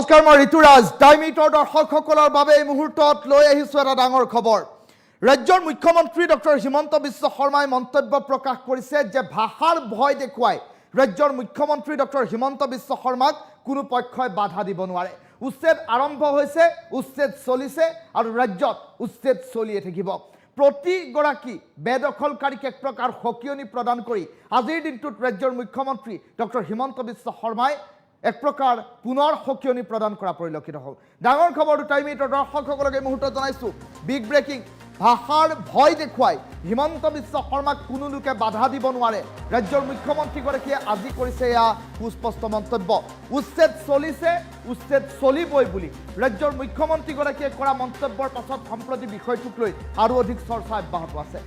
নমস্কাৰ মই ঋতুৰাজ টাইমিটৰ দৰ্শকসকলৰ বাবে এই মুহূৰ্তত লৈ আহিছোঁ এটা ডাঙৰ খবৰ ৰাজ্যৰ মুখ্যমন্ত্ৰী ডক্টৰ হিমন্ত বিশ্ব শৰ্মাই মন্তব্য প্ৰকাশ কৰিছে যে ভাষাৰ ভয় দেখুৱাই ৰাজ্যৰ মুখ্যমন্ত্ৰী ডক্টৰ হিমন্ত বিশ্ব শৰ্মাক কোনো পক্ষই বাধা দিব নোৱাৰে উচ্ছেদ আৰম্ভ হৈছে উচ্ছেদ চলিছে আৰু ৰাজ্যত উচ্ছেদ চলিয়ে থাকিব প্ৰতিগৰাকী বেদখলকাৰীক এক প্ৰকাৰ হকিয়নি প্ৰদান কৰি আজিৰ দিনটোত ৰাজ্যৰ মুখ্যমন্ত্ৰী ডক্টৰ হিমন্ত বিশ্ব শৰ্মাই এক প্ৰকাৰ পুনৰ হকিয়নি প্ৰদান কৰা পৰিলক্ষিত হ'ল ডাঙৰ খবৰটো টাইমিটৰ দৰ্শকসকলক এই মুহূৰ্তত জনাইছোঁ বিগ ব্ৰেকিং ভাষাৰ ভয় দেখুৱাই হিমন্ত বিশ্ব শৰ্মাক কোনো লোকে বাধা দিব নোৱাৰে ৰাজ্যৰ মুখ্যমন্ত্ৰীগৰাকীয়ে আজি কৰিছে এয়া সুস্পষ্ট মন্তব্য উচ্ছেদ চলিছে উচ্ছেদ চলিবই বুলি ৰাজ্যৰ মুখ্যমন্ত্ৰীগৰাকীয়ে কৰা মন্তব্যৰ পাছত সম্প্ৰতি বিষয়টোক লৈ আৰু অধিক চৰ্চা অব্যাহত আছে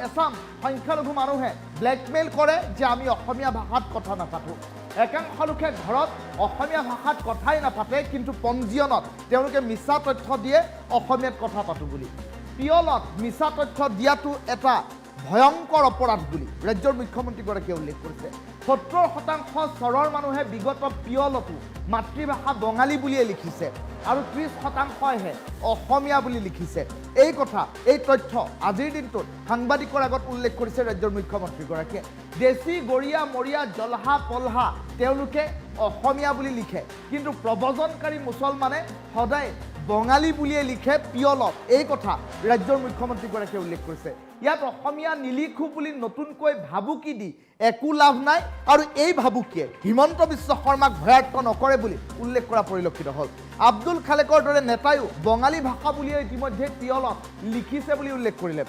এছাম সংখ্যালঘু মানুহে ব্লেকমেইল কৰে যে আমি অসমীয়া ভাষাত কথা নাপাতোঁ একাংশ লোকে ঘৰত অসমীয়া ভাষাত কথাই নাপাতে কিন্তু পঞ্জীয়নত তেওঁলোকে মিছা তথ্য দিয়ে অসমীয়াত কথা পাতোঁ বুলি পিয়লত মিছা তথ্য দিয়াটো এটা ভয়ংকৰ অপৰাধ বুলি ৰাজ্যৰ মুখ্যমন্ত্ৰীগৰাকীয়ে উল্লেখ কৰিছে ৭০% চৰৰ মানুহে বিগত পিয়লতো মাতৃভাষা বঙালী বুলিয়ে লিখিছে আৰু ৩০%হে অসমীয়া বুলি লিখিছে এই কথা এই তথ্য আজিৰ দিনটোত সাংবাদিকৰ আগত উল্লেখ কৰিছে ৰাজ্যৰ মুখ্যমন্ত্ৰীগৰাকীয়ে দেশী গৰিয়া মৰিয়া জলহা পলহা তেওঁলোকে অসমীয়া বুলি লিখে কিন্তু প্ৰব্ৰজনকাৰী মুছলমানে সদায় বঙালী বুলিয়ে লিখে পিয়লত এই কথা ৰাজ্যৰ মুখ্যমন্ত্ৰীগৰাকীয়ে উল্লেখ কৰিছে ইয়াত অসমীয়া নিলিখো বুলি নতুনকৈ ভাবুকি দি একো লাভ নাই আৰু এই ভাবুকিয়ে হিমন্ত বিশ্ব শৰ্মাক ভয়াৰ্থ নকৰে বুলি উল্লেখ কৰা পৰিলক্ষিত হ'ল আব্দুল খালেকৰ দৰে নেতায়ো বঙালী ভাষা বুলিয়ে ইতিমধ্যে পিয়লত লিখিছে বুলি উল্লেখ কৰিলে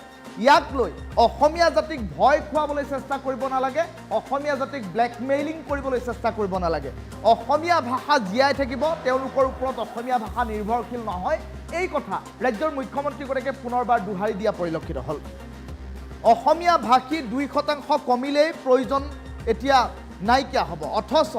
ইয়াক লৈ অসমীয়া জাতিক ভয় খুৱাবলৈ চেষ্টা কৰিব নালাগে অসমীয়া জাতিক ব্লেকমেইলিং কৰিবলৈ চেষ্টা কৰিব নালাগে অসমীয়া ভাষা জীয়াই থাকিব তেওঁলোকৰ ওপৰত অসমীয়া ভাষা নিৰ্ভৰশীল নহয় এই কথা ৰাজ্যৰ মুখ্যমন্ত্ৰীগৰাকীয়ে পুনৰবাৰ দোহাৰি দিয়া পৰিলক্ষিত হ'ল অসমীয়া ভাষী ২% কমিলেই প্ৰয়োজন এতিয়া নাইকিয়া হ'ব অথচ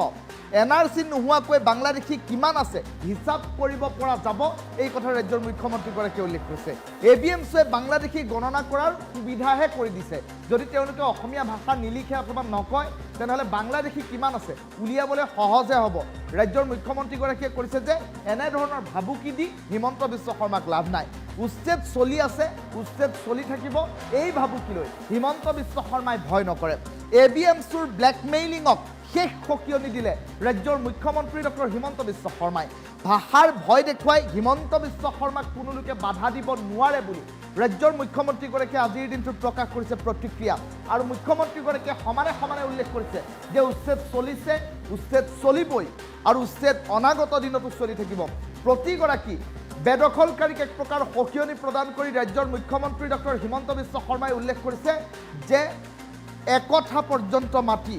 এনআৰচি নোহোৱাকৈ বাংলাদেশী কিমান আছে হিচাপ কৰিব পৰা যাব এই কথা ৰাজ্যৰ মুখ্যমন্ত্ৰীগৰাকীয়ে উল্লেখ কৰিছে এবিএমচিয়ে বাংলাদেশী গণনা কৰাৰ সুবিধাহে কৰি দিছে যদি তেওঁলোকে অসমীয়া ভাষা নিলিখে অথবা নকয় তেনেহ'লে বাংলাদেশী কিমান আছে উলিয়াবলৈ সহজে হ'ব ৰাজ্যৰ মুখ্যমন্ত্ৰীগৰাকীয়ে কৰিছে যে এনেধৰণৰ ভাবুকি দি হিমন্ত বিশ্ব শৰ্মাক লাভ নাই উচ্ছেদ চলি আছে উচ্ছেদ চলি থাকিব এই ভাবুকি লৈ হিমন্ত বিশ্ব শৰ্মাই ভয় নকৰে এবিএমচিৰ ব্লেকমেইলিঙক শেষ সকিয়নি দিলে ৰাজ্যৰ মুখ্যমন্ত্ৰী ডক্টৰ হিমন্ত বিশ্ব শৰ্মাই ভাষাৰ ভয় দেখুৱাই হিমন্ত বিশ্ব শৰ্মাক কোনো লোকে বাধা দিব নোৱাৰে বুলি ৰাজ্যৰ মুখ্যমন্ত্ৰীগৰাকীয়ে আজিৰ দিনটোত প্ৰকাশ কৰিছে প্ৰতিক্ৰিয়া আৰু মুখ্যমন্ত্ৰীগৰাকীয়ে সমানে উল্লেখ কৰিছে যে উচ্ছেদ চলিছে উচ্ছেদ চলিবই আৰু উচ্ছেদ অনাগত দিনতো চলি থাকিব প্ৰতিগৰাকী বেদখলকাৰীক এক প্ৰকাৰ সকিয়নি প্ৰদান কৰি ৰাজ্যৰ মুখ্যমন্ত্ৰী ডক্টৰ হিমন্ত বিশ্ব শৰ্মাই উল্লেখ কৰিছে যে একঠা পৰ্যন্ত মাটি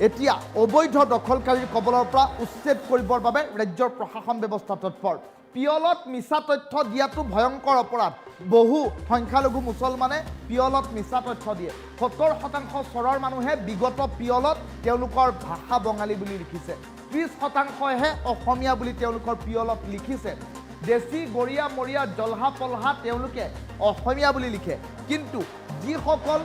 এতিয়া অবৈধ দখলকাৰীৰ কবলৰ পৰা উচ্ছেদ কৰিবৰ বাবে ৰাজ্যৰ প্ৰশাসন ব্যৱস্থা তৎপৰ পিয়লত মিছা তথ্য দিয়াটো ভয়ংকৰ অপৰাধ বহু সংখ্যালঘু মুছলমানে পিয়লত মিছা তথ্য দিয়ে ৭০% চৰৰ মানুহে বিগত পিয়লত তেওঁলোকৰ ভাষা বঙালী বুলি লিখিছে ৩০%হে অসমীয়া বুলি তেওঁলোকৰ পিয়লত লিখিছে দেশী গৰিয়া মৰিয়া জলহা পলহা তেওঁলোকে অসমীয়া বুলি লিখে কিন্তু যিসকল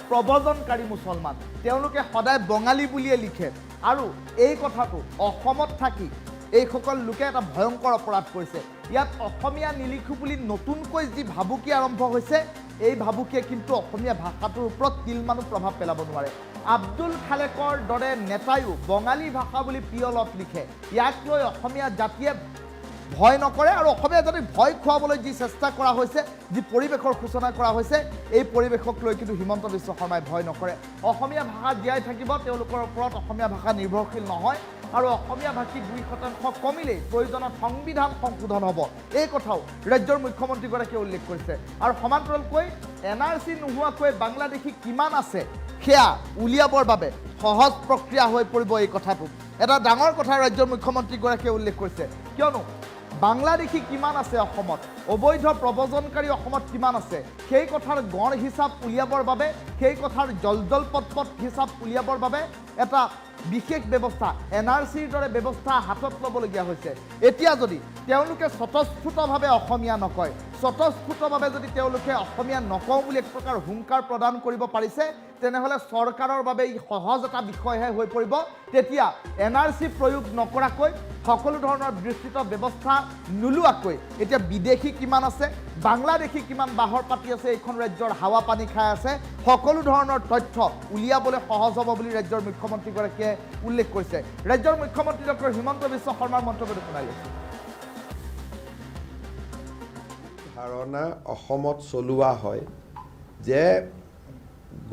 প্ৰব্ৰজনকাৰী মুছলমান তেওঁলোকে সদায় বঙালী বুলিয়ে লিখে আৰু এই কথাটো অসমত থাকি এইসকল লোকে এটা ভয়ংকৰ অপৰাধ কৰিছে ইয়াত অসমীয়া নিলিখো বুলি নতুনকৈ যি ভাবুকি আৰম্ভ হৈছে এই ভাবুকিয়ে কিন্তু অসমীয়া ভাষাটোৰ ওপৰত তিলমানো প্ৰভাৱ পেলাব নোৱাৰে আব্দুল খালেকৰ দৰে নেতায়ো বঙালী ভাষা বুলি পিয়লত লিখে ইয়াক লৈ অসমীয়া জাতিয়ে ভয় নকৰে আৰু অসমীয়া জাতিক ভয় খুৱাবলৈ যি চেষ্টা কৰা হৈছে যি পৰিৱেশৰ সূচনা কৰা হৈছে এই পৰিৱেশক লৈ কিন্তু হিমন্ত বিশ্ব শৰ্মাই ভয় নকৰে অসমীয়া ভাষা জীয়াই থাকিব তেওঁলোকৰ ওপৰত অসমীয়া ভাষা নিৰ্ভৰশীল নহয় আৰু অসমীয়া ভাষী ২% কমিলেই প্ৰয়োজনত সংবিধান সংশোধন হ'ব এই কথাও ৰাজ্যৰ মুখ্যমন্ত্ৰীগৰাকীয়ে উল্লেখ কৰিছে আৰু সমান্তৰালকৈ এনআৰচি নোহোৱাকৈ বাংলাদেশী কিমান আছে সেয়া উলিয়াবৰ বাবে সহজ প্ৰক্ৰিয়া হৈ পৰিব এই কথাটো এটা ডাঙৰ কথা ৰাজ্যৰ মুখ্যমন্ত্ৰীগৰাকীয়ে উল্লেখ কৰিছে কিয়নো বাংলাদেশী কিমান আছে অসমত অবৈধ প্ৰব্ৰজনকাৰী অসমত কিমান আছে সেই কথাৰ গড় হিচাপ উলিয়াবৰ বাবে সেই কথাৰ জলজল পটপট হিচাপ উলিয়াবৰ বাবে এটা বিশেষ ব্যৱস্থা এনআৰচিৰ দৰে ব্যৱস্থা হাতত ল'বলগীয়া হৈছে এতিয়া যদি তেওঁলোকে স্বতঃস্ফূৰ্তভাৱে অসমীয়া নকয় স্বতঃস্ফূৰ্তভাৱে যদি তেওঁলোকে অসমীয়া নকওঁ বুলি এক প্ৰকাৰ হুংকাৰ প্ৰদান কৰিব পাৰিছে তেনেহ'লে চৰকাৰৰ বাবে ই সহজ এটা বিষয়হে হৈ পৰিব। তেতিয়া NRC প্ৰয়োগ নকৰাকৈ সকলো ধৰণৰ বিস্তৃত ব্যৱস্থা নোলোৱাকৈ এতিয়া বিদেশী কিমান আছে, বাংলাদেশী কিমান বাহৰ পাতি আছে, এইখন ৰাজ্যৰ হাৱা পানী খাই আছে, সকলো ধৰণৰ তথ্য উলিয়াবলৈ সহজ হ'ব বুলি ৰাজ্যৰ মুখ্যমন্ত্ৰীগৰাকীয়ে উল্লেখ কৰিছে। ৰাজ্যৰ মুখ্যমন্ত্ৰী ডক্টৰ হিমন্ত বিশ্ব শৰ্মাৰ মন্তব্যটো শুনাই লৈছে। ধাৰণা অসমত চলোৱা হয় যে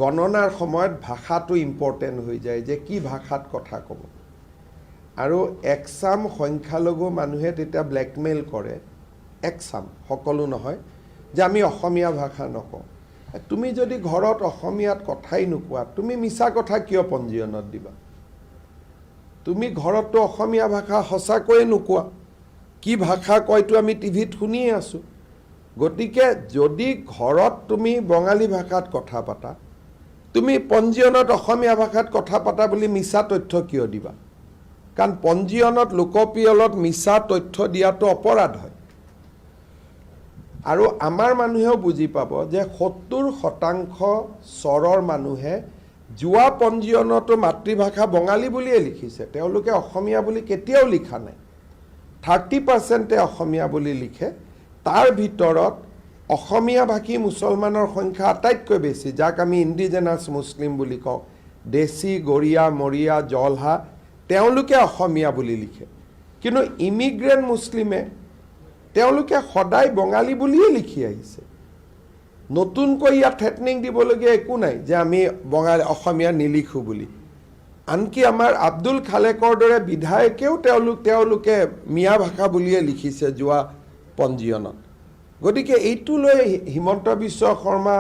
গণনাৰ সময়ত ভাষাটো ইম্পৰ্টেণ্ট হৈ যায়, যে কি ভাষাত কথা ক'ব, আৰু একচাম সংখ্যালঘু মানুহে তেতিয়া ব্লেকমেইল কৰে, একচাম সকলো নহয়, যে আমি অসমীয়া ভাষা নকওঁ। তুমি যদি ঘৰত অসমীয়াত কথাই নোকোৱা তুমি মিছা কথা কিয় পঞ্জীয়নত দিবা? তুমি ঘৰততো অসমীয়া ভাষা সঁচাকৈয়ে নোকোৱা, কি ভাষা কয়তো আমি টিভিত শুনিয়ে আছোঁ। গতিকে যদি ঘৰত তুমি বঙালী ভাষাত কথা পাতা, তুমি পঞ্জীয়নত অসমীয়া ভাষাত কথা পাতা বুলি মিছা তথ্য কিয় দিবা? কাৰণ পঞ্জীয়নত লোকপিয়লত মিছা তথ্য দিয়াটো অপৰাধ হয়। আৰু আমাৰ মানুহেও বুজি পাব যে 70% চৰৰ মানুহে যোৱা পঞ্জীয়নতো মাতৃভাষা বঙালী বুলিয়ে লিখিছে, তেওঁলোকে অসমীয়া বুলি কেতিয়াও লিখা নাই। 30% অসমীয়া বুলি লিখে, তাৰ ভিতৰত অসমীয়া ভাষী মুছলমানৰ সংখ্যা আটাইতকৈ বেছি, যাক আমি ইণ্ডিজেনাছ মুছলিম বুলি কওঁ, দেশী, গৰীয়া, মৰিয়া, জলহা, তেওঁলোকে অসমীয়া বুলি লিখে। কিন্তু ইমিগ্ৰেণ্ট মুছলিমে তেওঁলোকে সদায় বঙালী বুলিয়ে লিখি আহিছে। নতুনকৈ ইয়াত থ্ৰেটনিং দিবলগীয়া একো নাই যে আমি বঙালী অসমীয়া নিলিখোঁ বুলি। আনকি আমাৰ আব্দুল খালেকৰ দৰে বিধায়কেও তেওঁলোকে মিয়া ভাষা বুলিয়ে লিখিছে যোৱা পঞ্জীয়নত। গতিকে এইটো লৈ হিমন্ত বিশ্ব শৰ্মা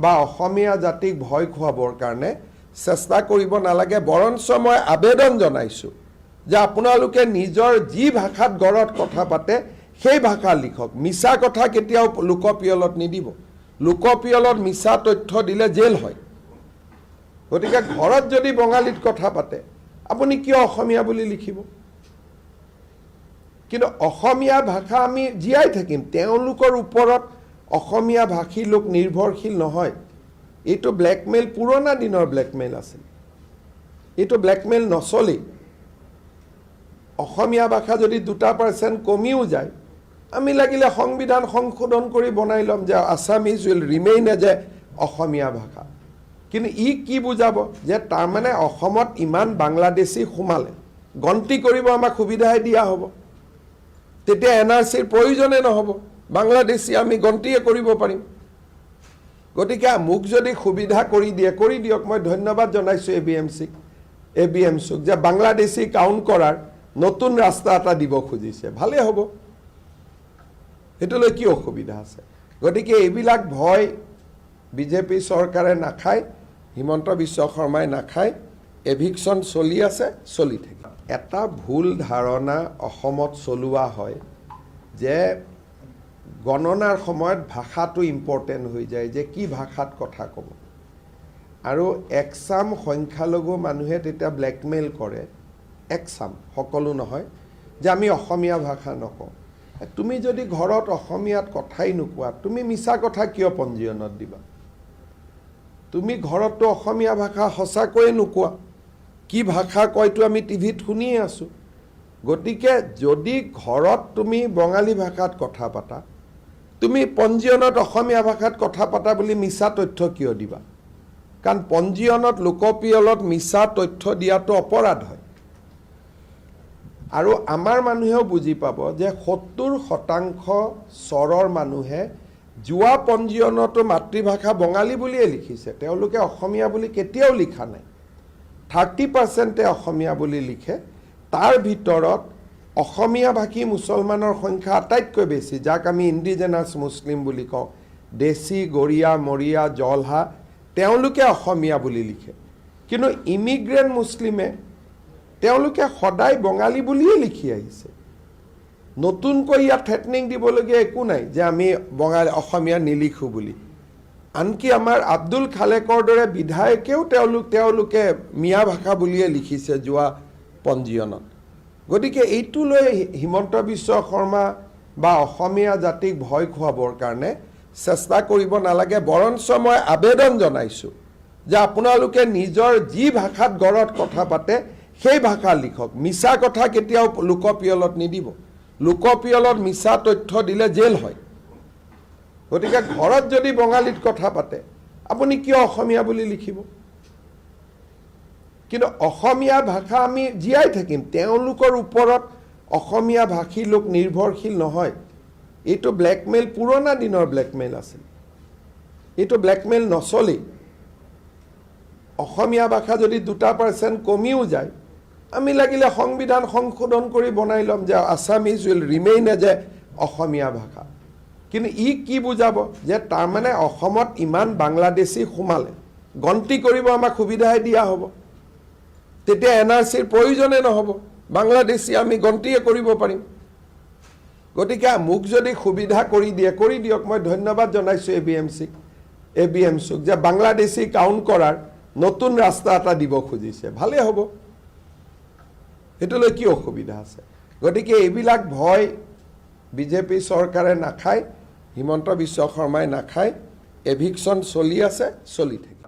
বা অসমীয়া জাতিক ভয় খুৱাবৰ কাৰণে চেষ্টা কৰিব নালাগে। বৰঞ্চ মই আবেদন জনাইছোঁ যে আপোনালোকে নিজৰ যি ভাষাত ঘৰত কথা পাতে সেই ভাষা লিখক, মিছা কথা কেতিয়াও লোকপিয়লত নিদিব। লোকপিয়লত মিছা তথ্য দিলে জেল হয়। গতিকে ঘৰত যদি বঙালীত কথা পাতে আপুনি কিয় অসমীয়া বুলি লিখিব? কিন্তু অসমীয়া ভাষা আমি জীয়াই থাকিম, তেওঁলোকৰ ওপৰত অসমীয়া ভাষী লোক নিৰ্ভৰশীল নহয়। এইটো ব্লেকমেইল, পুৰণা দিনৰ ব্লেকমেইল আছিল, এইটো ব্লেকমেইল নচলেই। অসমীয়া ভাষা যদি 2% কমিও যায়, আমি লাগিলে সংবিধান সংশোধন কৰি বনাই ল'ম যে Assamese will remain as a Asomiya ভাষা। কিন্তু ই কি বুজাব যে তাৰমানে অসমত ইমান বাংলাদেশী সোমালে, গন্তি কৰিব আমাক সুবিধাই দিয়া হ'ব, তেতিয়া NRCৰ প্ৰয়োজনে নহ'ব, বাংলাদেশী আমি গন্তিয়ে কৰিব পাৰিম। গতিকে মোক যদি সুবিধা কৰি দিয়ক। মই ধন্যবাদ জনাইছোঁ ABMCক যে বাংলাদেশী কাউণ্ট কৰাৰ নতুন ৰাস্তা এটা দিব খুজিছে, ভালেই হ'ব, সেইটোলৈ কি অসুবিধা আছে? গতিকে এইবিলাক ভয় বিজেপি চৰকাৰে নাখায়, হিমন্ত বিশ্ব শৰ্মাই নাখায়। এভিকশ্যন চলি আছে, চলি থাকে। এটা ভুল ধাৰণা অসমত চলোৱা হয় যে গণনাৰ সময়ত ভাষাটো ইম্পৰ্টেণ্ট হৈ যায়, যে কি ভাষাত কথা ক'ব, আৰু একচাম সংখ্যালঘু মানুহে তেতিয়া ব্লেকমেইল কৰে, একচাম সকলো নহয়, যে আমি অসমীয়া ভাষা নকওঁ। তুমি যদি ঘৰত অসমীয়াত কথাই নোকোৱা তুমি মিছা কথা কিয় পঞ্জীয়নত দিবা? তুমি ঘৰততো অসমীয়া ভাষা সঁচাকৈয়ে নোকোৱা, কি ভাষা কয়তো আমি টিভিত শুনিয়ে আছোঁ। গতিকে যদি ঘৰত তুমি বঙালী ভাষাত কথা পাতা, তুমি পঞ্জীয়নত অসমীয়া ভাষাত কথা পাতা বুলি মিছা তথ্য কিয় দিবা? কাৰণ পঞ্জীয়নত লোকপিয়লত মিছা তথ্য দিয়াটো অপৰাধ হয়। আৰু আমাৰ মানুহেও বুজি পাব যে 70% চৰৰ মানুহে যোৱা পঞ্জীয়নতো মাতৃভাষা বঙালী বুলিয়ে লিখিছে, তেওঁলোকে অসমীয়া বুলি কেতিয়াও লিখা নাই। 30% অসমীয়া বুলি লিখে, তাৰ ভিতৰত অসমীয়া ভাষী মুছলমানৰ সংখ্যা আটাইতকৈ বেছি, যাক আমি ইণ্ডিজেনাছ মুছলিম বুলি কওঁ, দেশী, গৰীয়া, মৰিয়া, জলহা, তেওঁলোকে অসমীয়া বুলি লিখে। কিন্তু ইমিগ্ৰেণ্ট মুছলিমে তেওঁলোকে সদায় বঙালী বুলিয়ে লিখি আহিছে। নতুনকৈ ইয়াত থ্ৰেটনিং দিবলগীয়া একো নাই যে আমি অসমীয়া নিলিখোঁ বুলি। আনকি আমাৰ আব্দুল খালেকৰ দৰে বিধায়কেও তেওঁলোকে মিয়া ভাষা বুলিয়ে লিখিছে যোৱা পঞ্জীয়নত। গতিকে এইটো লৈ হিমন্ত বিশ্ব শৰ্মা বা অসমীয়া জাতিক ভয় খুৱাবৰ কাৰণে চেষ্টা কৰিব নালাগে। বৰঞ্চ মই আবেদন জনাইছোঁ যে আপোনালোকে নিজৰ যি ভাষাত ঘৰত কথা পাতে সেই ভাষা লিখক। মিছা কথা কেতিয়াও লোকপিয়লত নিদিব। লোকপিয়লত মিছা তথ্য দিলে জেল হয়। গতিকে ঘৰত যদি বঙালীত কথা পাতে আপুনি কিয় অসমীয়া বুলি লিখিব? কিন্তু অসমীয়া ভাষা আমি জীয়াই থাকিম। তেওঁলোকৰ ওপৰত অসমীয়া ভাষী লোক নিৰ্ভৰশীল নহয়। এইটো ব্লেকমেইল, পুৰণা দিনৰ ব্লেকমেইল আছিল। এইটো ব্লেকমেইল নচলেই। অসমীয়া ভাষা যদি 2% কমিও যায়, আমি লাগিলে সংবিধান সংশোধন কৰি বনাই ল'ম যে Assamese will remain as a Asomiya ভাষা। কিন্তু ই কি বুজাব যে তাৰমানে অসমত ইমান বাংলাদেশী সোমালে, গন্তি কৰিব আমাক সুবিধাই দিয়া হ'ব। তেতিয়া NRCৰ প্ৰয়োজনে নহ'ব, বাংলাদেশী আমি গন্তিয়ে কৰিব পাৰিম। গতিকে মোক যদি সুবিধা কৰি দিয়ক। মই ধন্যবাদ জনাইছোঁ ABMCক যে বাংলাদেশী কাউণ্ট কৰাৰ নতুন ৰাস্তা এটা দিব খুজিছে, ভালেই হ'ব। সেইটোলৈ কি অসুবিধা আছে? গতিকে এইবিলাক ভয় বিজেপি চৰকাৰে নাখায়, হিমন্ত বিশ্ব শৰ্মাই নাখায়। এভিকশ্যন চলি আছে, চলি থাকে।